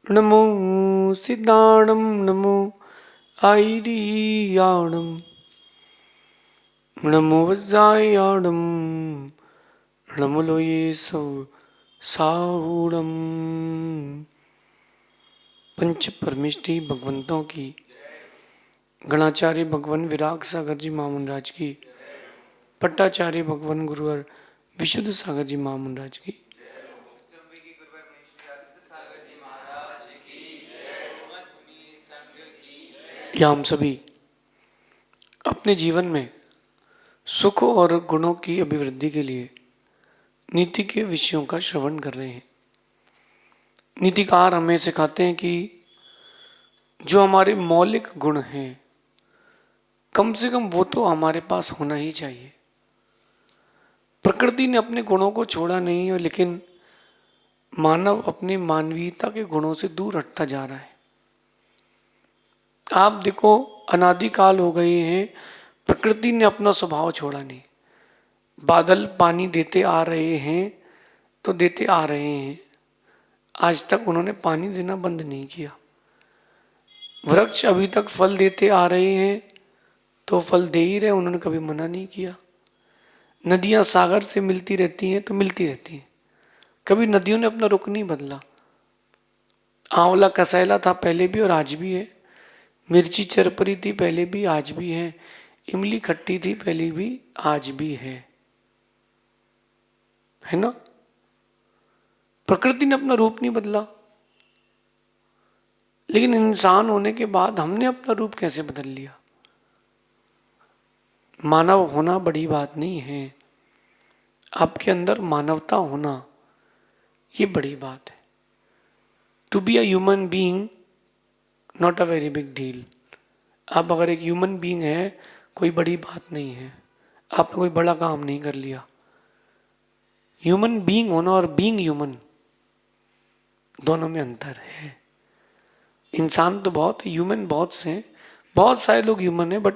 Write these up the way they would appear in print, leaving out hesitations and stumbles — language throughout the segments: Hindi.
नमो सिद्धाणं नमो आयर्याणं नमो वज्रायाणं नमो लोये साहूणं। पंच परमेष्टि भगवंतों की, गणाचार्य भगवान विराग सागर जी महामंडराज की, पट्टाचार्य भगवान गुरुवर विशुद्ध सागर जी महामंडराज की, या हम सभी अपने जीवन में सुख और गुणों की अभिवृद्धि के लिए नीति के विषयों का श्रवण कर रहे हैं। नीतिकार हमें सिखाते हैं कि जो हमारे मौलिक गुण हैं कम से कम वो तो हमारे पास होना ही चाहिए। प्रकृति ने अपने गुणों को छोड़ा नहीं है, लेकिन मानव अपनी मानवीयता के गुणों से दूर हटता जा रहा है। आप देखो, अनादिकाल हो गए हैं, प्रकृति ने अपना स्वभाव छोड़ा नहीं। बादल पानी देते आ रहे हैं तो देते आ रहे हैं, आज तक उन्होंने पानी देना बंद नहीं किया। वृक्ष अभी तक फल देते आ रहे हैं तो फल दे ही रहे, उन्होंने कभी मना नहीं किया। नदियां सागर से मिलती रहती हैं तो मिलती रहती हैं, कभी नदियों ने अपना रुख नहीं बदला। आंवला कसैला था पहले भी और आज भी है, मिर्ची चरपरी थी पहले भी आज भी है, इमली खट्टी थी पहले भी आज भी है ना। प्रकृति ने अपना रूप नहीं बदला, लेकिन इंसान होने के बाद हमने अपना रूप कैसे बदल लिया। मानव होना बड़ी बात नहीं है, आपके अंदर मानवता होना ये बड़ी बात है। To be a human being not a very big deal. आप अगर एक ह्यूमन बीइंग है कोई बड़ी बात नहीं है, आपने कोई बड़ा काम नहीं कर लिया। ह्यूमन बीइंग होना और बीइंग ह्यूमन दोनों में अंतर है। इंसान तो बहुत, ह्यूमन बहुत से हैं, बहुत सारे लोग ह्यूमन हैं, बट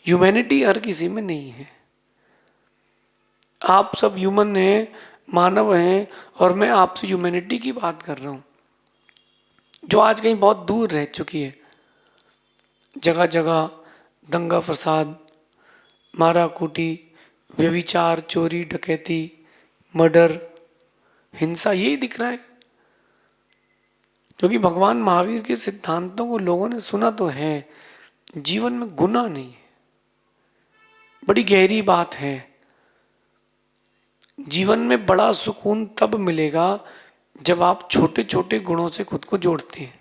ह्यूमैनिटी हर किसी में नहीं है। आप सब ह्यूमन हैं, मानव हैं, और मैं आपसे ह्यूमैनिटी की बात कर रहा हूं जो आज कहीं बहुत दूर रह चुकी है। जगह जगह दंगा फसाद, मारा कूटी, व्यभिचार, चोरी डकैती, मर्डर, हिंसा, यही दिख रहा है। क्योंकि भगवान महावीर के सिद्धांतों को लोगों ने सुना तो है, जीवन में गुनाह नहीं है। बड़ी गहरी बात है। जीवन में बड़ा सुकून तब मिलेगा जब आप छोटे छोटे गुणों से खुद को जोड़ते हैं।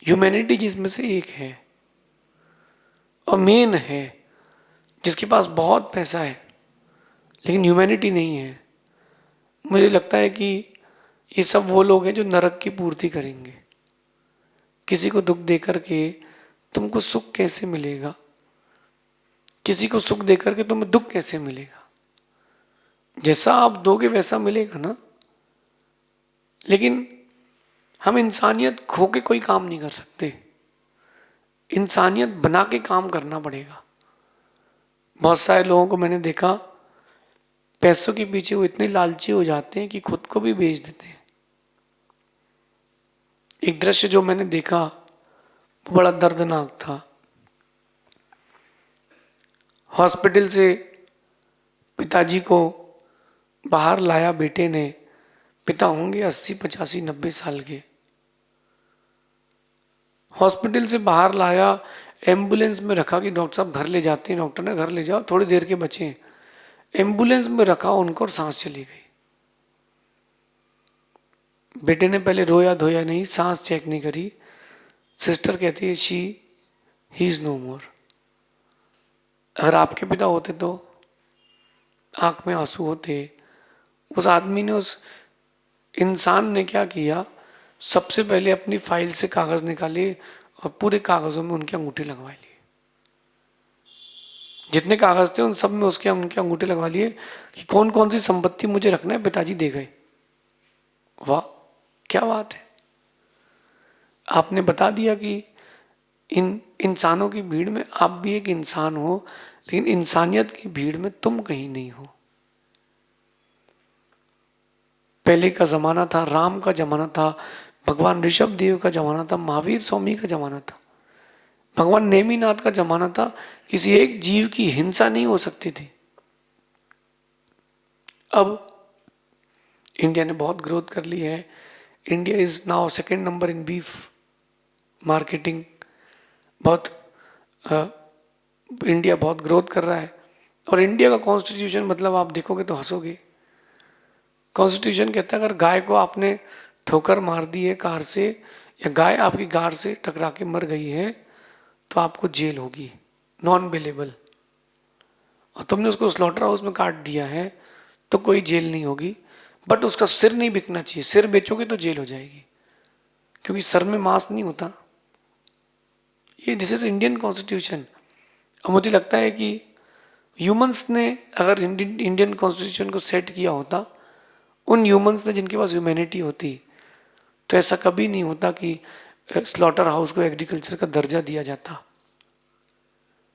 ह्यूमैनिटी जिसमें से एक है और मेन है, जिसके पास बहुत पैसा है लेकिन ह्यूमैनिटी नहीं है। मुझे लगता है कि ये सब वो लोग हैं जो नरक की पूर्ति करेंगे। किसी को दुख देकर के तुमको सुख कैसे मिलेगा, किसी को सुख देकर के तुम्हें दुख कैसे मिलेगा। जैसा आप दोगे वैसा मिलेगा ना। लेकिन हम इंसानियत खो के कोई काम नहीं कर सकते, इंसानियत बना के काम करना पड़ेगा। बहुत सारे लोगों को मैंने देखा, पैसों के पीछे वो इतने लालची हो जाते हैं कि खुद को भी बेच देते हैं। एक दृश्य जो मैंने देखा वो बड़ा दर्दनाक था। हॉस्पिटल से पिताजी को बाहर लाया बेटे ने, पिता होंगे 80, 85, 90 साल के। हॉस्पिटल से बाहर लाया, एम्बुलेंस में रखा कि डॉक्टर साहब घर ले जाते हैं, डॉक्टर ने घर ले जाओ, थोड़ी देर के बचे। एम्बुलेंस में रखा उनको और सांस चली गई। बेटे ने पहले रोया धोया नहीं, सांस चेक नहीं करी। सिस्टर कहती है ही इज नो मोर। अगर आपके पिता होते तो आंख में आंसू होते। उस आदमी ने, उस इंसान ने क्या किया, सबसे पहले अपनी फाइल से कागज निकाले और पूरे कागजों में उनके अंगूठे लगवा लिए। जितने कागज थे उन सब में उनके अंगूठे लगवा लिए कि कौन कौन सी संपत्ति मुझे रखना है, पिताजी दे गए। वाह, क्या बात है। आपने बता दिया कि इन इंसानों की भीड़ में आप भी एक इंसान हो, लेकिन इंसानियत की भीड़ में तुम कहीं नहीं हो। पहले का जमाना था, राम का जमाना था, भगवान ऋषभ देव का जमाना था, महावीर स्वामी का जमाना था, भगवान नेमिनाथ का जमाना था। किसी एक जीव की हिंसा नहीं हो सकती थी। अब इंडिया ने बहुत ग्रोथ कर ली है। India is now second number in beef marketing. बहुत इंडिया बहुत ग्रोथ कर रहा है। और इंडिया का कॉन्स्टिट्यूशन मतलब आप देखोगे तो हंसोगे। कॉन्स्टिट्यूशन कहता है अगर गाय को आपने ठोकर मार दी है कार से, या गाय आपकी कार से टकरा के मर गई है, तो आपको जेल होगी, नॉन बेलेबल। और तुमने उसको स्लॉटर हाउस में काट दिया है तो कोई जेल नहीं होगी, बट उसका सिर नहीं बिकना चाहिए। सिर बेचोगे तो जेल हो जाएगी, क्योंकि सर में मांस नहीं होता। ये दिस इज इंडियन कॉन्स्टिट्यूशन। और मुझे लगता है कि ह्यूमंस ने अगर इंडियन कॉन्स्टिट्यूशन को सेट किया होता, उन ह्यूमंस ने जिनके पास ह्यूमैनिटी होती, तो ऐसा कभी नहीं होता कि स्लॉटर हाउस को एग्रीकल्चर का दर्जा दिया जाता।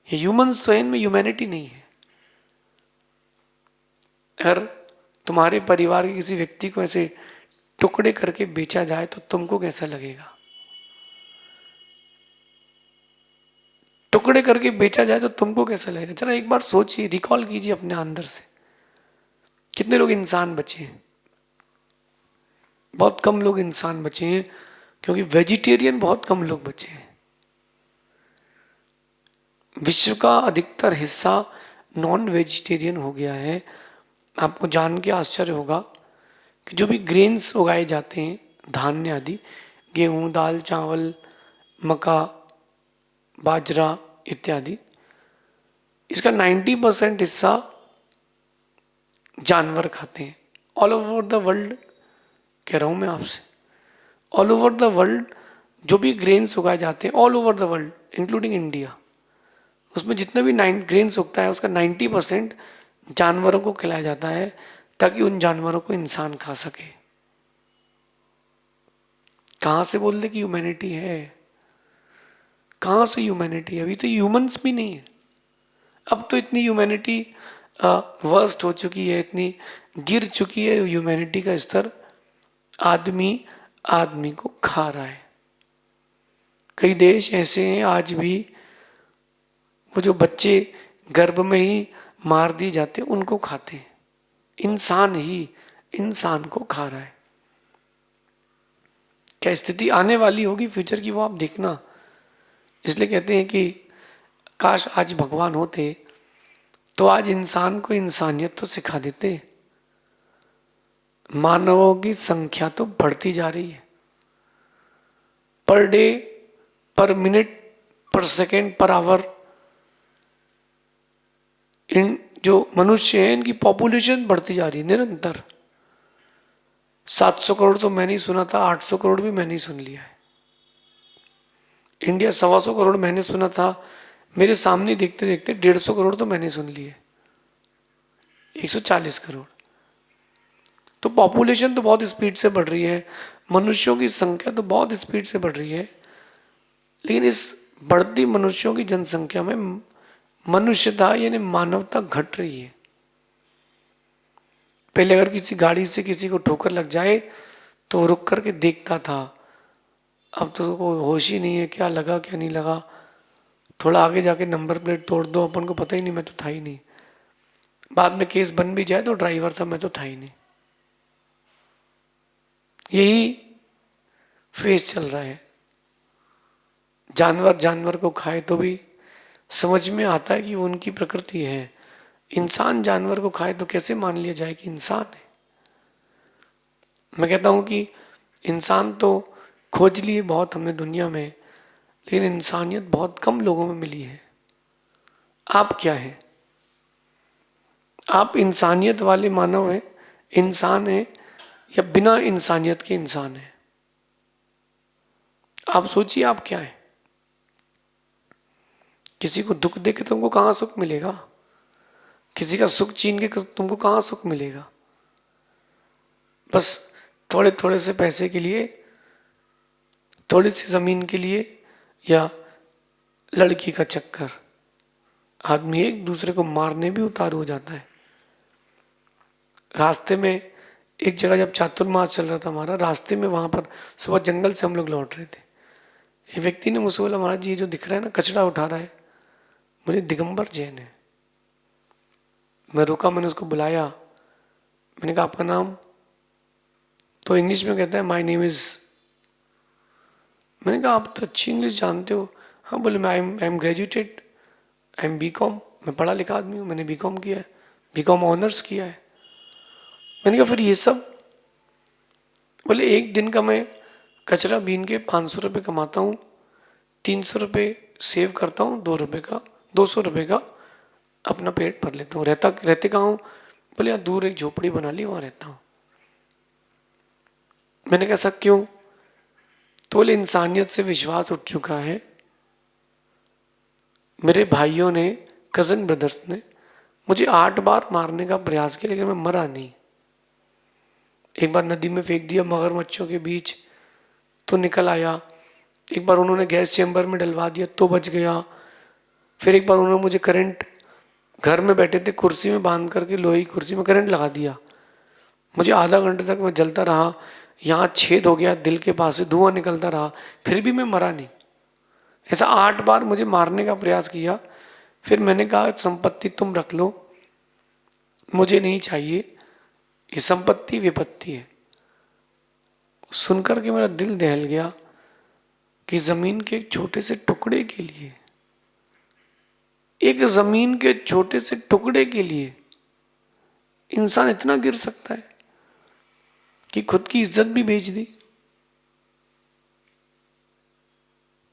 ये ह्यूमंस तो है, इनमें ह्यूमैनिटी नहीं है। अगर तुम्हारे परिवार के किसी व्यक्ति को ऐसे टुकड़े करके बेचा जाए तो तुमको कैसा लगेगा? टुकड़े करके बेचा जाए तो तुमको कैसा लगेगा? जरा एक बार सोचिए, रिकॉल कीजिए अपने अंदर से, कितने लोग इंसान बचे हैं? बहुत कम लोग इंसान बचे हैं, क्योंकि वेजिटेरियन बहुत कम लोग बचे हैं। विश्व का अधिकतर हिस्सा नॉन वेजिटेरियन हो गया है। आपको जान के आश्चर्य होगा कि जो भी ग्रेन्स उगाए जाते हैं, धान्य आदि, गेहूं, दाल, चावल, मक्का, बाजरा इत्यादि, इसका 90% हिस्सा जानवर खाते हैं। ऑल ओवर द वर्ल्ड कह रहा हूं मैं आपसे, ऑल ओवर द वर्ल्ड जो भी ग्रेन्स उगाए जाते हैं, all over the world including India, उसमें जितने भी 9 ग्रेन्स उगता है उसका 90% जानवरों को खिलाया जाता है, ताकि उन जानवरों को इंसान खा सके। कहां से बोल दे कि ह्यूमैनिटी है? कहां से ह्यूमैनिटी है? अभी तो ह्यूमंस भी नहीं है। अब तो इतनी ह्यूमैनिटी वर्स्ट हो चुकी है, इतनी गिर चुकी है ह्यूमैनिटी का स्तर, आदमी आदमी को खा रहा है। कई देश ऐसे हैं आज भी, वो जो बच्चे गर्भ में ही मार दिए जाते हैं उनको खाते हैं। इंसान ही इंसान को खा रहा है। क्या स्थिति आने वाली होगी फ्यूचर की, वो आप देखना। इसलिए कहते हैं कि काश आज भगवान होते तो आज इंसान को इंसानियत तो सिखा देते। मानवों की संख्या तो बढ़ती जा रही है, पर डे, पर मिनट, पर सेकेंड, पर आवर। इन जो मनुष्य है इनकी पॉपुलेशन बढ़ती जा रही है निरंतर। 700 करोड़ तो मैंने ही सुना था, 800 करोड़ भी मैंने ही सुन लिया है। इंडिया 125 करोड़ मैंने सुना था, मेरे सामने देखते देखते 150 करोड़ तो मैंने सुन लिए, 140 करोड़। तो पॉपुलेशन तो बहुत स्पीड से बढ़ रही है, मनुष्यों की संख्या तो बहुत स्पीड से बढ़ रही है, लेकिन इस बढ़ती मनुष्यों की जनसंख्या में मनुष्यता यानी मानवता घट रही है। पहले अगर किसी गाड़ी से किसी को ठोकर लग जाए तो रुक करके देखता था, अब तो कोई होश ही नहीं है, क्या लगा क्या नहीं लगा। थोड़ा आगे जाके नंबर प्लेट तोड़ दो, अपन को पता ही नहीं, मैं तो था ही नहीं। बाद में केस बन भी जाए तो ड्राइवर था, मैं तो था ही नहीं। यही फेस चल रहा है। जानवर जानवर को खाए तो भी समझ में आता है कि वो उनकी प्रकृति है। इंसान जानवर को खाए तो कैसे मान लिया जाए कि इंसान है? मैं कहता हूं कि इंसान तो खोज लिए बहुत हमने दुनिया में, लेकिन इंसानियत बहुत कम लोगों में मिली है। आप क्या है? आप इंसानियत वाले मानव हैं, इंसान हैं, या बिना इंसानियत के इंसान हैं? आप सोचिए आप क्या है? किसी को दुख दे के तुमको कहां सुख मिलेगा? किसी का सुख छीन के तुमको कहां सुख मिलेगा? बस थोड़े थोड़े से पैसे के लिए, थोड़ी सी जमीन के लिए, या लड़की का चक्कर, आदमी एक दूसरे को मारने भी उतारू हो जाता है। रास्ते में एक जगह जब चातुर्मास चल रहा था हमारा, रास्ते में वहाँ पर सुबह जंगल से हम लोग लौट रहे थे, एक व्यक्ति ने मुझसे बोला, महाराज जी ये जो दिख रहा है ना कचरा उठा रहा है, बोले दिगंबर जैन है। मैं रुका, मैंने उसको बुलाया, मैंने कहा आपका नाम? तो इंग्लिश में कहता है माय नेम इज। मैंने कहा आप तो अच्छी इंग्लिश जानते हो। हाँ, बोले मैं I am graduated, I am BCom, मैं पढ़ा लिखा आदमी हूँ, मैंने बीकॉम किया है, बीकॉम ऑनर्स किया है। मैंने कहा फिर ये सब? बोले एक दिन का मैं कचरा बीन के 500 रुपये कमाता हूँ, 300 रुपये सेव करता हूँ, 2 रुपये का 200 रुपये का अपना पेट भर लेता हूँ। रहते कहाँ हूँ? बोले यार दूर एक झोपड़ी बना ली, वहाँ रहता हूँ। मैंने कहा ऐसा क्यों? तो बोले इंसानियत से विश्वास उठ चुका है। मेरे भाइयों ने, कज़न ब्रदर्स ने मुझे 8 बार मारने का प्रयास किया, लेकिन मैं मरा नहीं। एक बार नदी में फेंक दिया मगरमच्छों के बीच तो निकल आया, एक बार उन्होंने गैस चैम्बर में डलवा दिया तो बच गया, फिर एक बार उन्होंने मुझे करंट, घर में बैठे थे कुर्सी में बांध करके लोहे की कुर्सी में करंट लगा दिया, मुझे आधा घंटे तक मैं जलता रहा, यहाँ छेद हो गया दिल के पास से, धुआं निकलता रहा, फिर भी मैं मरा नहीं। ऐसा 8 बार मुझे मारने का प्रयास किया। फिर मैंने कहा संपत्ति तुम रख लो, मुझे नहीं चाहिए, ये संपत्ति विपत्ति है। सुनकर के मेरा दिल दहल गया कि जमीन के एक छोटे से टुकड़े के लिए, एक जमीन के छोटे से टुकड़े के लिए इंसान इतना गिर सकता है कि खुद की इज्जत भी बेच दी,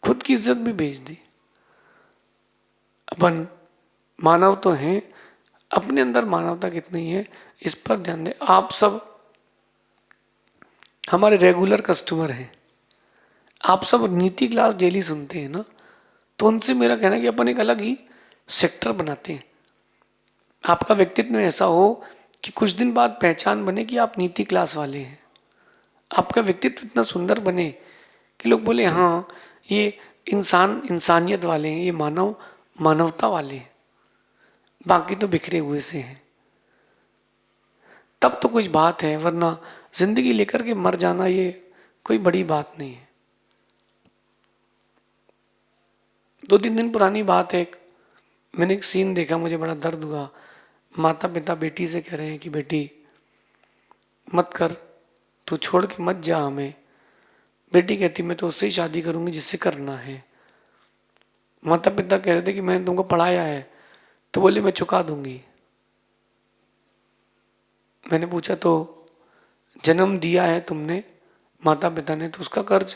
खुद की इज्जत भी बेच दी। अपन मानव तो हैं, अपने अंदर मानवता कितनी है इस पर ध्यान दें। आप सब हमारे रेगुलर कस्टमर हैं, आप सब नीति क्लास डेली सुनते हैं ना, तो उनसे मेरा कहना है कि अपन एक अलग ही सेक्टर बनाते हैं। आपका व्यक्तित्व ऐसा हो कि कुछ दिन बाद पहचान बने कि आप नीति क्लास वाले हैं। आपका व्यक्तित्व इतना सुंदर बने कि लोग बोले हाँ ये इंसानियत वाले हैं, ये मानवता वाले हैं, बाकी तो बिखरे हुए से हैं। तब तो कुछ बात है, वरना जिंदगी लेकर के मर जाना ये कोई बड़ी बात नहीं है। 2-3 दिन पुरानी बात है, मैंने एक सीन देखा, मुझे बड़ा दर्द हुआ। माता पिता बेटी से कह रहे हैं कि बेटी मत कर, तू छोड़ के मत जा हमें। बेटी कहती मैं तो उससे ही शादी करूंगी जिससे करना है। माता पिता कह रहे थे कि मैंने तुमको पढ़ाया है, तो बोले मैं चुका दूंगी। मैंने पूछा तो जन्म दिया है तुमने, माता पिता ने, तो उसका कर्ज?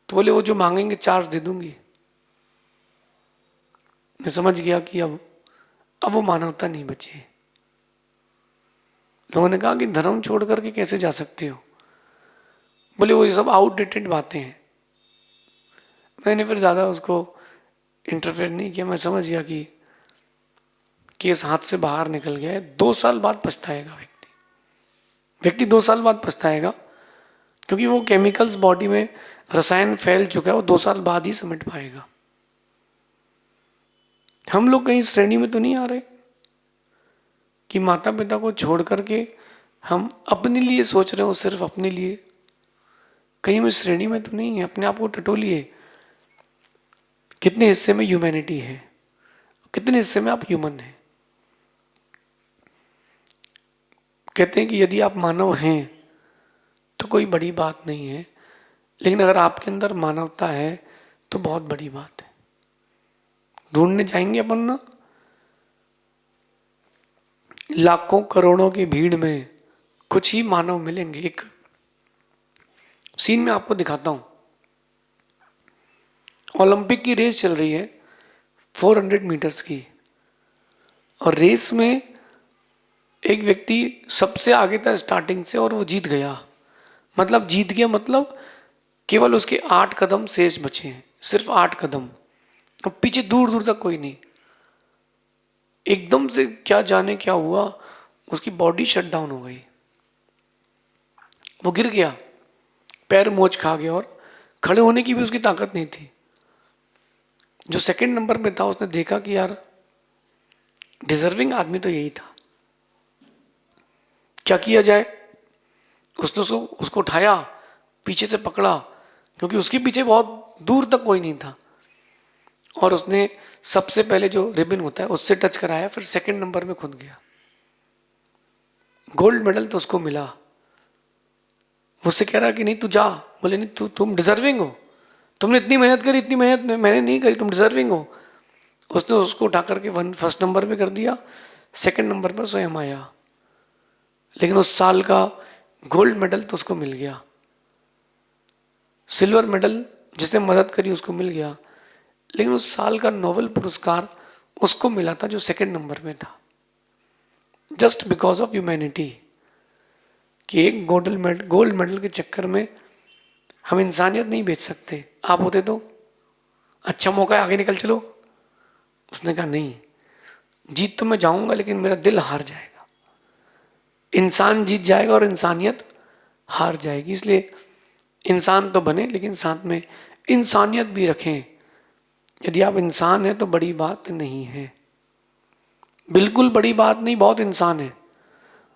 तो बोले वो जो मांगेंगे चार्ज दे दूंगी। मैं समझ गया कि अब वो मानवता नहीं बची। लोगों ने कहा कि धर्म छोड़ करके कैसे जा सकते हो? बोले वो ये सब आउटडेटेड बातें हैं। मैंने फिर ज़्यादा उसको इंटरफेयर नहीं किया। मैं समझ गया कि केस हाथ से बाहर निकल गया है। 2 साल बाद पछताएगा व्यक्ति 2 साल बाद पछताएगा, क्योंकि वो केमिकल्स बॉडी में, रसायन फैल चुका है, वो 2 साल बाद ही समझ पाएगा। हम लोग कहीं श्रेणी में तो नहीं आ रहे कि माता पिता को छोड़ करके हम अपने लिए सोच रहे हो, सिर्फ अपने लिए? कहीं में श्रेणी में तो नहीं है? अपने आप को टटोलिए, कितने हिस्से में ह्यूमैनिटी है, कितने हिस्से में आप ह्यूमन हैं। कहते हैं कि यदि आप मानव हैं तो कोई बड़ी बात नहीं है, लेकिन अगर आपके अंदर मानवता है तो बहुत बड़ी बात है। ढूंढने जाएंगे अपन ना, लाखों करोड़ों की भीड़ में कुछ ही मानव मिलेंगे। एक सीन में आपको दिखाता हूं। ओलंपिक की रेस चल रही है 400 मीटर्स की, और रेस में एक व्यक्ति सबसे आगे था स्टार्टिंग से, और वो जीत गया। मतलब जीत गया मतलब केवल उसके 8 कदम शेष बचे हैं, सिर्फ 8 कदम, और पीछे दूर दूर तक कोई नहीं। एकदम से क्या जाने क्या हुआ, उसकी बॉडी शट डाउन हो गई, वो गिर गया, पैर मोच खा गया, और खड़े होने की भी उसकी ताकत नहीं थी। जो सेकंड नंबर पे था उसने देखा कि यार डिजर्विंग आदमी तो यही था, क्या किया जाए? उसने उसको उठाया, पीछे से पकड़ा, क्योंकि उसके पीछे बहुत दूर तक कोई नहीं था, और उसने सबसे पहले जो रिबन होता है उससे टच कराया, फिर सेकंड नंबर में खुद गया। गोल्ड मेडल तो उसको मिला। मुझसे कह रहा कि नहीं तू जा, बोले नहीं तुम डिजर्विंग हो, तुमने इतनी मेहनत करी, इतनी मेहनत मैंने नहीं करी, तुम डिजर्विंग हो। उसने उसको उठा करके फर्स्ट नंबर पे कर दिया, सेकंड नंबर पर स्वयं आया। लेकिन उस साल का गोल्ड मेडल तो उसको मिल गया, सिल्वर मेडल जिसने मदद करी उसको मिल गया, लेकिन उस साल का नोबेल पुरस्कार उसको मिला था जो सेकंड नंबर में था, जस्ट बिकॉज ऑफ ह्यूमैनिटी। कि एक गोल्ड मेडल के चक्कर में हम इंसानियत नहीं बेच सकते। आप होते तो अच्छा मौका है, आगे निकल चलो। उसने कहा नहीं, जीत तो मैं जाऊंगा लेकिन मेरा दिल हार जाएगा। इंसान जीत जाएगा और इंसानियत हार जाएगी। इसलिए इंसान तो बने लेकिन साथ में इंसानियत भी रखें। यदि आप इंसान हैं तो बड़ी बात नहीं है, बिल्कुल बड़ी बात नहीं, बहुत इंसान है।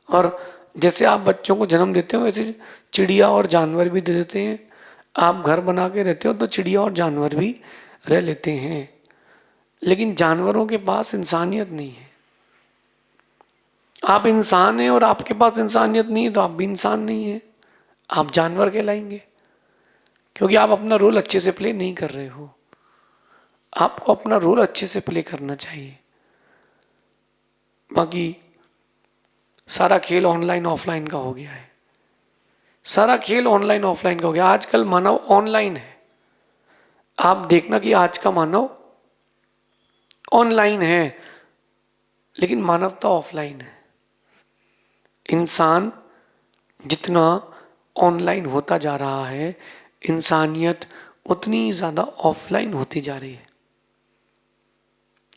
और जैसे आप बच्चों को जन्म देते हो वैसे चिड़िया और जानवर भी दे देते हैं। आप घर बना के रहते हो तो चिड़िया और जानवर भी रह लेते हैं, लेकिन जानवरों के पास इंसानियत नहीं है। आप इंसान हैं और आपके पास इंसानियत नहीं है तो आप भी इंसान नहीं है, आप जानवर कहलाएंगे, क्योंकि आप अपना रोल अच्छे से प्ले नहीं कर रहे हो। आपको अपना रोल अच्छे से प्ले करना चाहिए। बाकी सारा खेल ऑनलाइन ऑफलाइन का हो गया है, सारा खेल ऑनलाइन ऑफलाइन का हो गया। आजकल मानव ऑनलाइन है। आप देखना कि आज का मानव ऑनलाइन है लेकिन मानवता ऑफलाइन है। इंसान जितना ऑनलाइन होता जा रहा है, इंसानियत उतनी ज़्यादा ऑफलाइन होती जा रही है।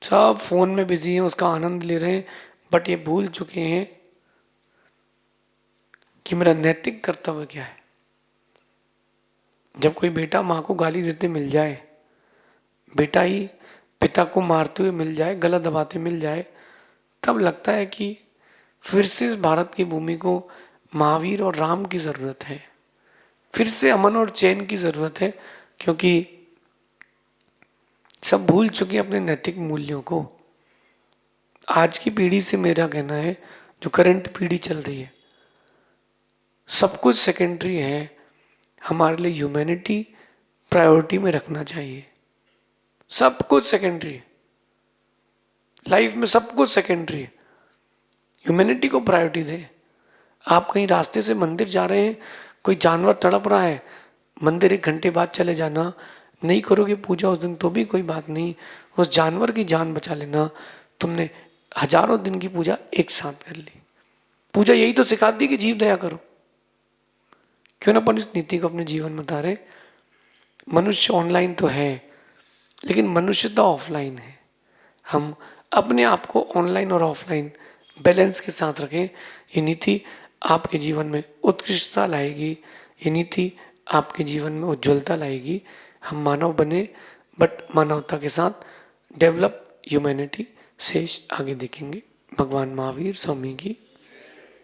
सब फोन में बिजी हैं, उसका आनंद ले रहे हैं, बट ये भूल चुके हैं कि मेरा नैतिक कर्तव्य क्या है। जब कोई बेटा माँ को गाली देते मिल जाए, बेटा ही पिता को मारते हुए मिल जाए, गला दबाते मिल जाए, तब लगता है कि फिर से इस भारत की भूमि को महावीर और राम की ज़रूरत है, फिर से अमन और चैन की ज़रूरत है, क्योंकि सब भूल चुके अपने नैतिक मूल्यों को। आज की पीढ़ी से मेरा कहना है, जो करंट पीढ़ी चल रही है, सब कुछ सेकेंडरी है। हमारे लिए ह्यूमैनिटी प्रायोरिटी में रखना चाहिए। सब कुछ सेकेंडरी है लाइफ में, सब कुछ सेकेंडरी है। ह्यूमैनिटी को प्रायोरिटी दें। आप कहीं रास्ते से मंदिर जा रहे हैं, कोई जानवर तड़प रहा है, मंदिर 1 घंटे बाद चले जाना। नहीं करोगे पूजा उस दिन तो भी कोई बात नहीं, उस जानवर की जान बचा लेना। तुमने हजारों दिन की पूजा एक साथ कर ली। पूजा यही तो सिखाती कि जीव दया करो। क्यों ना अपन इस नीति को अपने जीवन में उतारे। मनुष्य ऑनलाइन तो है लेकिन मनुष्यता ऑफलाइन है। हम अपने आप को ऑनलाइन और ऑफलाइन बैलेंस के साथ रखें। ये नीति आपके जीवन में उत्कृष्टता लाएगी, ये नीति आपके जीवन में उज्ज्वलता लाएगी। हम मानव बने, बट मानवता के साथ डेवलप ह्यूमैनिटी शेष आगे देखेंगे। भगवान महावीर स्वामी की